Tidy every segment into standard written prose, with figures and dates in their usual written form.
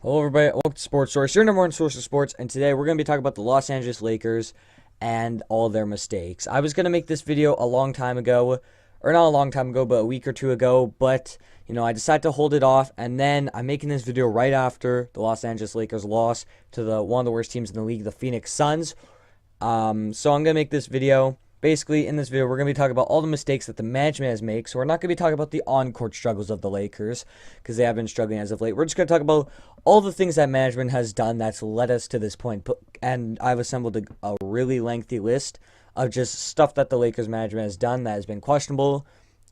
Hello everybody, welcome to Sports Source, your number one source of sports, and today we're going to be talking about the Los Angeles Lakers and all their mistakes. I was going to make this video a long time ago, or not a long time ago, but a week or two ago, but, I decided to hold it off, and then I'm making this video right after the Los Angeles Lakers loss to one of the worst teams in the league, the Phoenix Suns. So I'm going to make this video. Basically, in this video, we're going to be talking about all the mistakes that the management has made. So we're not going to be talking about the on-court struggles of the Lakers, because they have been struggling as of late. We're just going to talk about all the things that management has done that's led us to this point. And I've assembled a really lengthy list of just stuff that the Lakers management has done that has been questionable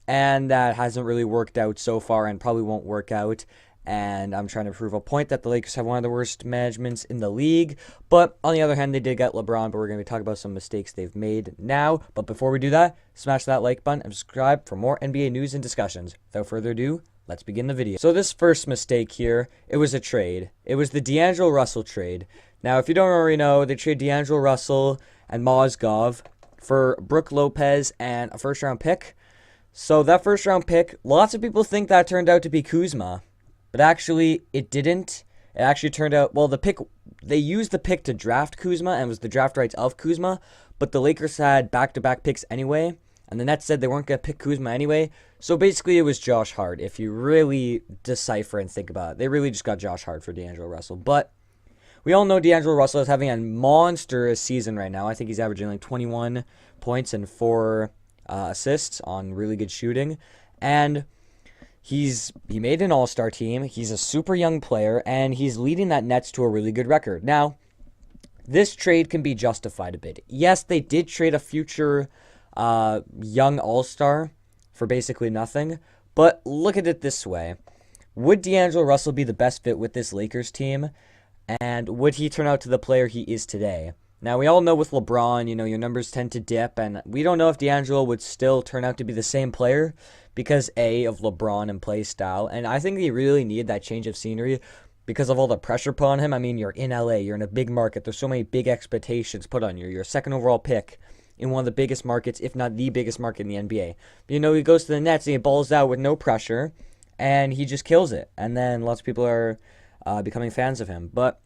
and that hasn't really worked out so far and probably won't work out. And I'm trying to prove a point that the Lakers have one of the worst managements in the league. But on the other hand, they did get LeBron, but we're going to be talking about some mistakes they've made now. But before we do that, smash that like button and subscribe for more NBA news and discussions. Without further ado, let's begin the video. So this first mistake here, it was a trade. It was the D'Angelo Russell trade. Now, if you don't already know, they traded D'Angelo Russell and Mozgov for Brook Lopez and a first-round pick. So that first-round pick, lots of people think that turned out to be Kuzma. But actually, it didn't. It actually turned out, well, they used the pick to draft Kuzma, and it was the draft rights of Kuzma, but the Lakers had back-to-back picks anyway, and the Nets said they weren't going to pick Kuzma anyway, so basically it was Josh Hart, if you really decipher and think about it. They really just got Josh Hart for D'Angelo Russell, but we all know D'Angelo Russell is having a monstrous season right now. I think he's averaging like 21 points and 4 assists on really good shooting, and he made an all-star team, he's a super young player, and he's leading that Nets to a really good record. Now, this trade can be justified a bit. Yes, they did trade a future young all-star for basically nothing, but look at it this way. Would D'Angelo Russell be the best fit with this Lakers team, and would he turn out to the player he is today? Now, we all know with LeBron, your numbers tend to dip, and we don't know if D'Angelo would still turn out to be the same player because, A, of LeBron and play style, and I think he really needed that change of scenery because of all the pressure put on him. I mean, you're in LA, you're in a big market, there's so many big expectations put on you. You're a second overall pick in one of the biggest markets, if not the biggest market in the NBA. But, he goes to the Nets and he balls out with no pressure, and he just kills it, and then lots of people are becoming fans of him. But,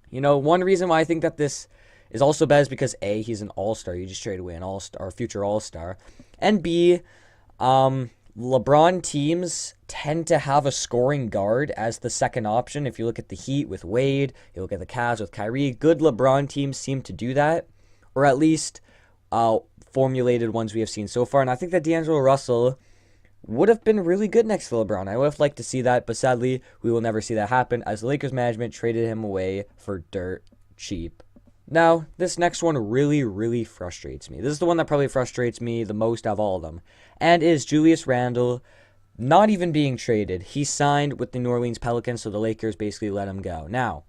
one reason why I think that this is also bad is because A, he's an all-star. You just trade away an all-star, future all-star. And B, LeBron teams tend to have a scoring guard as the second option. If you look at the Heat with Wade, you look at the Cavs with Kyrie, good LeBron teams seem to do that, or at least formulated ones we have seen so far. And I think that D'Angelo Russell would have been really good next to LeBron. I would have liked to see that, but sadly, we will never see that happen as the Lakers management traded him away for dirt cheap. Now, this next one really, really frustrates me. This is the one that probably frustrates me the most of all of them. And is Julius Randle not even being traded. He signed with the New Orleans Pelicans, so the Lakers basically let him go. Now,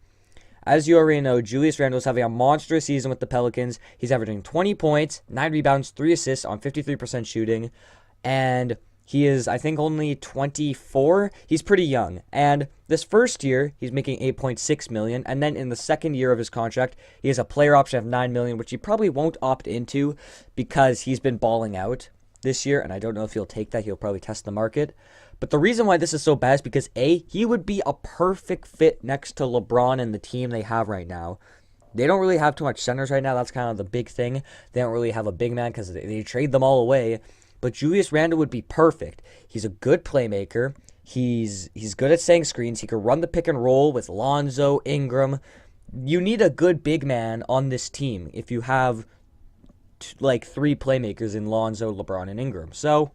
as you already know, Julius Randle is having a monstrous season with the Pelicans. He's averaging 20 points, 9 rebounds, 3 assists on 53% shooting. And he is, I think, only 24. He's pretty young. And this first year, he's making $8.6 million. And then in the second year of his contract, he has a player option of $9 million, which he probably won't opt into because he's been balling out this year. And I don't know if he'll take that. He'll probably test the market. But the reason why this is so bad is because, A, he would be a perfect fit next to LeBron and the team they have right now. They don't really have too much centers right now. That's kind of the big thing. They don't really have a big man because they trade them all away. But Julius Randle would be perfect. He's a good playmaker. He's good at setting screens. He could run the pick and roll with Lonzo, Ingram. You need a good big man on this team if you have like 3 playmakers in Lonzo, LeBron, and Ingram. So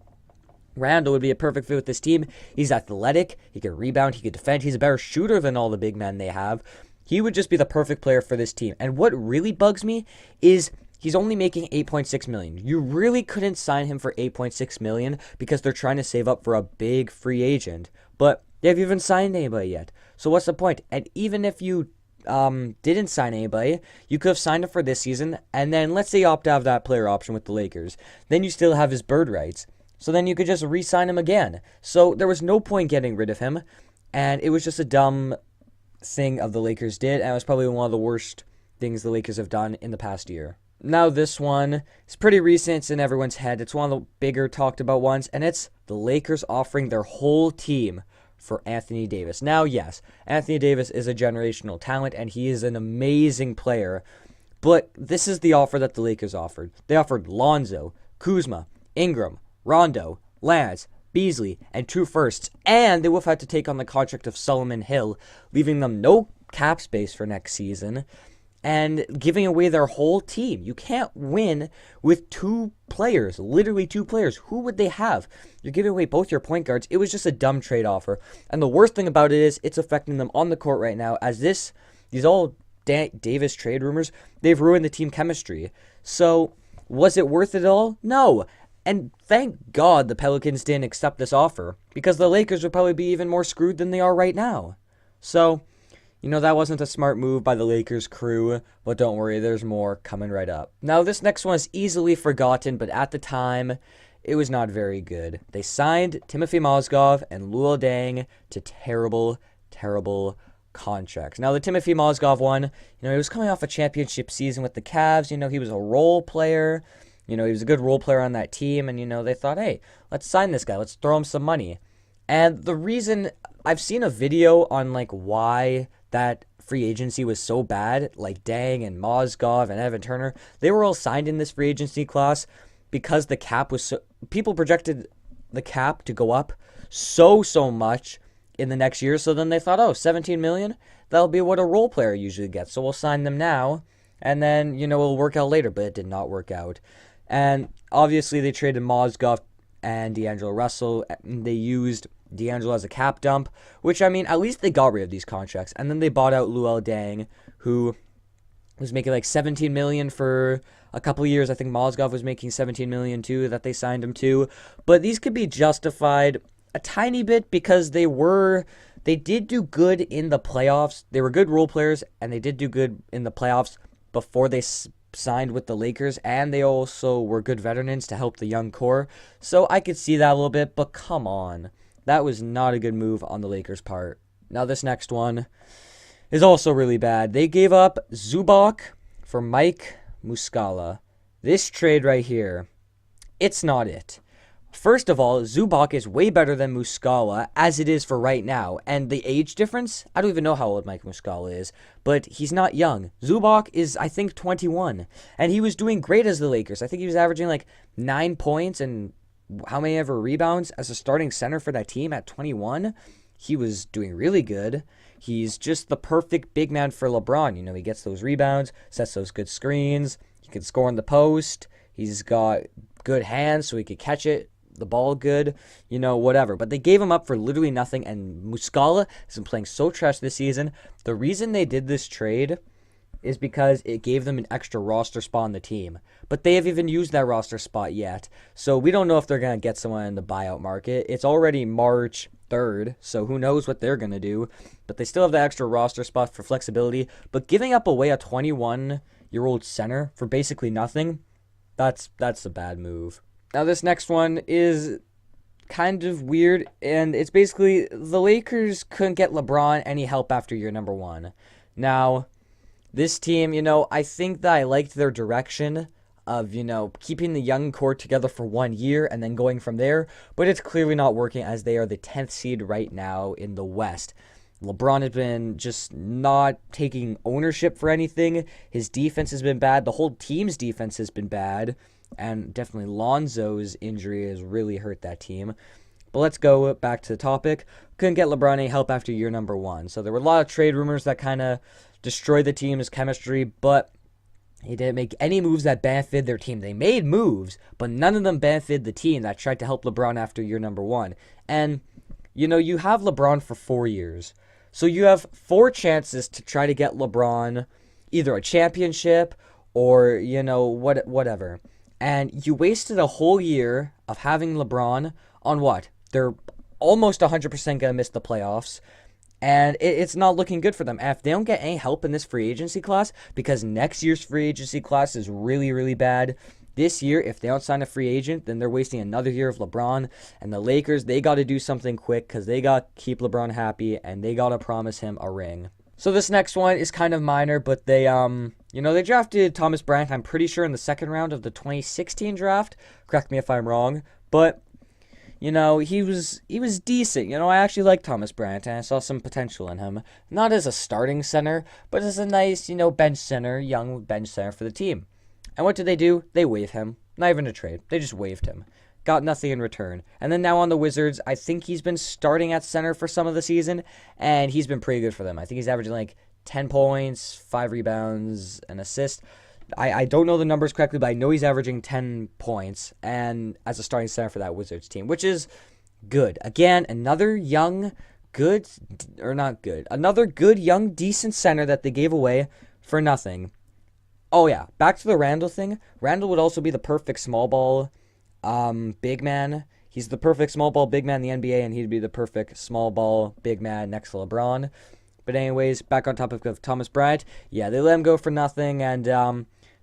Randle would be a perfect fit with this team. He's athletic. He could rebound. He could defend. He's a better shooter than all the big men they have. He would just be the perfect player for this team. And what really bugs me is he's only making $8.6 million. You really couldn't sign him for $8.6 million because they're trying to save up for a big free agent. But they haven't even signed anybody yet. So what's the point? And even if you didn't sign anybody, you could have signed him for this season. And then let's say you opt out of that player option with the Lakers. Then you still have his bird rights. So then you could just re-sign him again. So there was no point getting rid of him. And it was just a dumb thing of the Lakers did. And it was probably one of the worst things the Lakers have done in the past year. Now this one is pretty recent. It's in everyone's head. It's one of the bigger talked about ones, and it's the Lakers offering their whole team for Anthony Davis. Now, yes, Anthony Davis is a generational talent, and he is an amazing player, but this is the offer that the Lakers offered. They offered Lonzo, Kuzma, Ingram, Rondo, Lance, Beasley, and 2 firsts, and they would have had to take on the contract of Solomon Hill, leaving them no cap space for next season, and giving away their whole team. You can't win with 2 players, literally 2 players. Who would they have? You're giving away both your point guards. It was just a dumb trade offer, and the worst thing about it is it's affecting them on the court right now, as these all Davis trade rumors, they've ruined the team chemistry. So, was it worth it all? No. And thank God the Pelicans didn't accept this offer, because the Lakers would probably be even more screwed than they are right now. So, that wasn't a smart move by the Lakers crew, but don't worry, there's more coming right up. Now, this next one is easily forgotten, but at the time, it was not very good. They signed Timothy Mozgov and Luol Deng to terrible, terrible contracts. Now, the Timothy Mozgov one, he was coming off a championship season with the Cavs. He was a role player. He was a good role player on that team, and, they thought, hey, let's sign this guy. Let's throw him some money. And the reason, I've seen a video on, why that free agency was so bad, Deng and Mozgov and Evan Turner, they were all signed in this free agency class because the cap was so, people projected the cap to go up so much in the next year, so then they thought, oh, 17 million, that'll be what a role player usually gets, so we'll sign them now, and then, it'll work out later, but it did not work out. And obviously they traded Mozgov and D'Angelo Russell, and they used D'Angelo as a cap dump, which, at least they got rid of these contracts. And then they bought out Luol Deng, who was making 17 million for a couple of years. I think Mozgov was making 17 million too, that they signed him to. But these could be justified a tiny bit because they did do good in the playoffs. They were good role players, and they did do good in the playoffs before they signed with the Lakers, and they also were good veterans to help the young core. So I could see that a little bit, but come on. That was not a good move on the Lakers' part. Now this next one is also really bad. They gave up Zubac for Mike Muscala. This trade right here, it's not it. First of all, Zubac is way better than Muscala, as it is for right now. And the age difference, I don't even know how old Mike Muscala is, but he's not young. Zubac is, I think, 21. And he was doing great as the Lakers. I think he was averaging 9 points and how many ever rebounds as a starting center for that team at 21. He was doing really good. He's just the perfect big man for LeBron. He gets those rebounds, sets those good screens. He can score in the post. He's got good hands so he could catch the ball good, whatever. But they gave him up for literally nothing, and Muscala has been playing so trash this season. The reason they did this trade is because it gave them an extra roster spot on the team. But they haven't even used that roster spot yet. So we don't know if they're going to get someone in the buyout market. It's already March 3rd, so who knows what they're going to do. But they still have that extra roster spot for flexibility. But giving up away a 21-year-old center for basically nothing, that's a bad move. Now this next one is kind of weird, and it's basically the Lakers couldn't get LeBron any help after year number 1. Now, this team, I think that I liked their direction of, keeping the young core together for 1 year and then going from there, but it's clearly not working as they are the 10th seed right now in the West. LeBron has been just not taking ownership for anything. His defense has been bad. The whole team's defense has been bad. And definitely Lonzo's injury has really hurt that team. But let's go back to the topic. Couldn't get LeBron any help after year number 1. So there were a lot of trade rumors that kind of destroyed the team's chemistry, but he didn't make any moves that benefited their team. They made moves, but none of them benefited the team that tried to help LeBron after year number 1. And, you have LeBron for 4 years. So you have 4 chances to try to get LeBron either a championship or, whatever. And you wasted a whole year of having LeBron on what? They're almost 100% going to miss the playoffs. And it's not looking good for them. And if they don't get any help in this free agency class, because next year's free agency class is really, really bad. This year, if they don't sign a free agent, then they're wasting another year of LeBron. And the Lakers, they got to do something quick because they got to keep LeBron happy and they got to promise him a ring. So this next one is kind of minor, but they they drafted Thomas Bryant, I'm pretty sure, in the second round of the 2016 draft. Correct me if I'm wrong. But, he was decent. I actually like Thomas Bryant, and I saw some potential in him. Not as a starting center, but as a nice, bench center, young bench center for the team. And what did they do? They waived him. Not even a trade. They just waived him. Got nothing in return. And then now on the Wizards, I think he's been starting at center for some of the season, and he's been pretty good for them. I think he's averaging like 10 points, 5 rebounds, an assist. I don't know the numbers correctly, but I know he's averaging 10 points and as a starting center for that Wizards team, which is good. Again, another young, good, or not good, another good, young, decent center that they gave away for nothing. Oh, yeah, back to the Randle thing. Randle would also be the perfect small ball big man. He's the perfect small ball big man in the NBA, and he'd be the perfect small ball big man next to LeBron. But anyways, back on topic of Thomas Bryant. Yeah, they let him go for nothing, and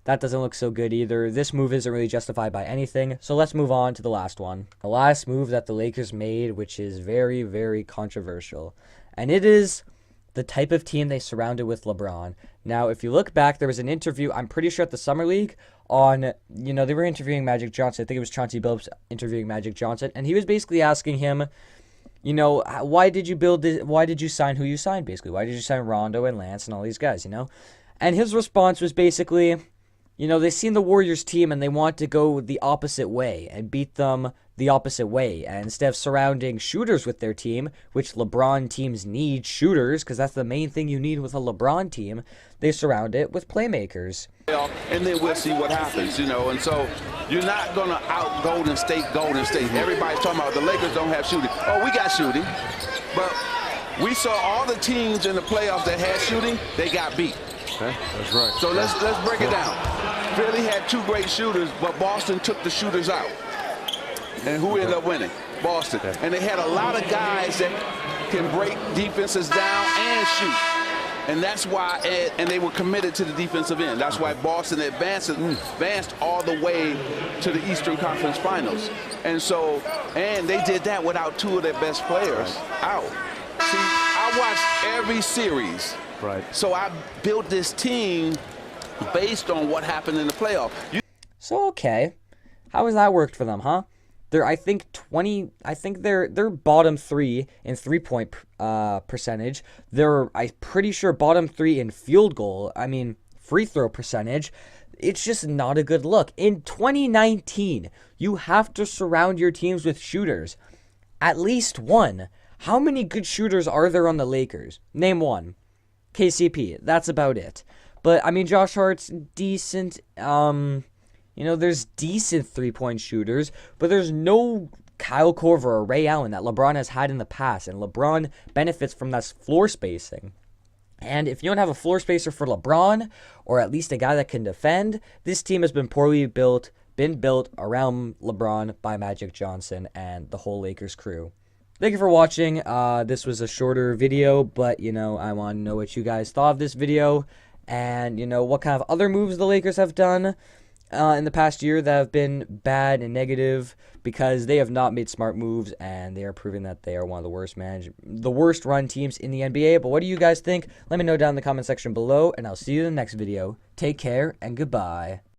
that doesn't look so good either. This move isn't really justified by anything. So let's move on to the last one. The last move that the Lakers made, which is very, very controversial. And it is the type of team they surrounded with LeBron. Now, if you look back, there was an interview, I'm pretty sure at the Summer League, on, they were interviewing Magic Johnson. I think it was Chauncey Billups interviewing Magic Johnson. And he was basically asking him, why did you build this? Why did you sign who you signed, basically? Why did you sign Rondo and Lance and all these guys, And his response was basically, they've seen the Warriors team and they want to go the opposite way and beat them the opposite way. And instead of surrounding shooters with their team, which LeBron teams need shooters, because that's the main thing you need with a LeBron team, they surround it with playmakers. And then we'll see what happens, And so you're not going to out Golden State. Everybody's talking about the Lakers don't have shooting. Oh, we got shooting. But we saw all the teams in the playoffs that had shooting, they got beat. Okay, that's right. So let's break it down. Philly had 2 great shooters, but Boston took the shooters out. And who ended up winning? Boston. Okay. And they had a lot of guys that can break defenses down and shoot. And that's why, and they were committed to the defensive end. That's why Boston advanced all the way to the Eastern Conference Finals. And they did that without 2 of their best players out. See, I watched every series. Right. So I built this team based on what happened in the playoff. So, okay. How has that worked for them, huh? I think they're bottom 3 in 3-point percentage. They're, I'm pretty sure, bottom 3 in free throw percentage. It's just not a good look. In 2019, you have to surround your teams with shooters. At least one. How many good shooters are there on the Lakers? Name one. KCP. That's about it. But, Josh Hart's decent. There's decent 3-point shooters, but there's no Kyle Korver or Ray Allen that LeBron has had in the past, and LeBron benefits from that floor spacing. And if you don't have a floor spacer for LeBron, or at least a guy that can defend, this team has been poorly built around LeBron by Magic Johnson and the whole Lakers crew. Thank you for watching. This was a shorter video, but, I want to know what you guys thought of this video, and, what kind of other moves the Lakers have done in the past year that have been bad and negative, because they have not made smart moves, and they are proving that they are one of the worst run teams in the NBA. But what do you guys think? Let me know down in the comment section below, and I'll see you in the next video. Take care, and goodbye.